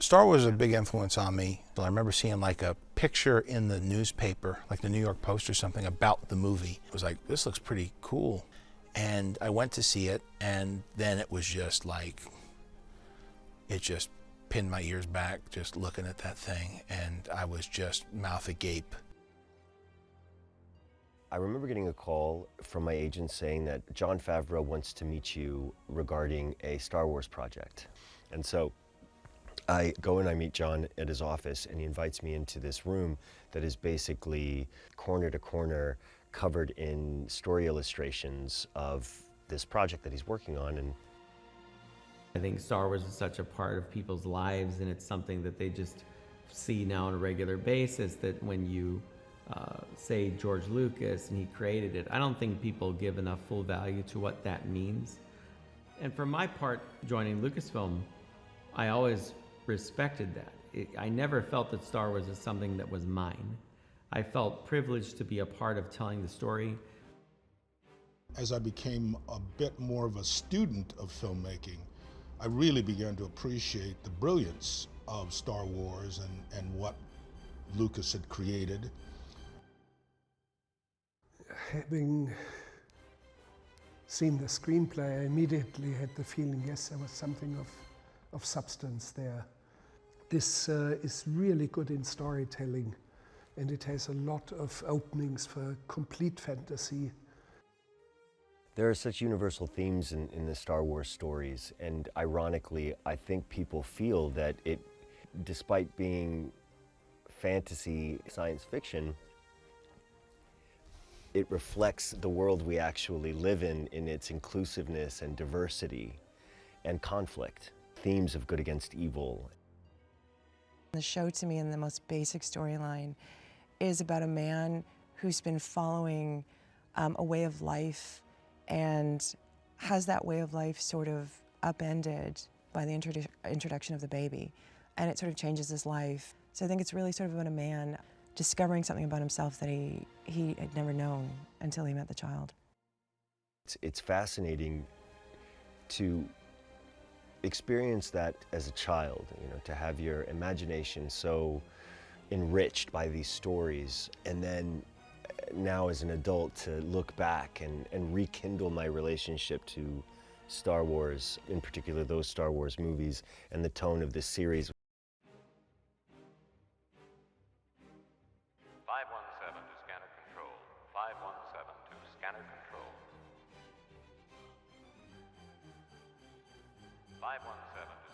Star Wars is a big influence on me. I remember seeing like a picture in the newspaper, like the New York Post or something, about the movie. I was like, this looks pretty cool. And I went to see it, and then it was just like, it just pinned my ears back just looking at that thing, and I was just mouth agape. I remember getting a call from my agent saying that Jon Favreau wants to meet you regarding a Star Wars project. And so I go and I meet Jon at his office, and he invites me into this room that is basically corner to corner covered in story illustrations of this project that he's working on. And I think Star Wars is such a part of people's lives, and it's something that they just see now on a regular basis, that when you say George Lucas and he created it, I don't think people give enough full value to what that means. And for my part, joining Lucasfilm, I always respected that. I never felt that Star Wars is something that was mine. I felt privileged to be a part of telling the story. As I became a bit more of a student of filmmaking, I really began to appreciate the brilliance of Star Wars and what Lucas had created. Having seen the screenplay, I immediately had the feeling, yes, there was something of substance there. This is really good in storytelling, and it has a lot of openings for complete fantasy. there are such universal themes in the Star Wars stories, and ironically, I think people feel that it, despite being fantasy science fiction, it reflects the world we actually live in its inclusiveness and diversity and conflict. Themes of good against evil. The show, to me, in the most basic storyline, is about a man who's been following a way of life and has that way of life sort of upended by the introduction of the baby. And it sort of changes his life. So I think it's really sort of about a man discovering something about himself that he had never known until he met the child. It's fascinating to experience that as a child, you know, to have your imagination so enriched by these stories, and then now as an adult to look back and rekindle my relationship to Star Wars, in particular those Star Wars movies and the tone of this series. 517 to scanner control. 517 to scanner control. 517 to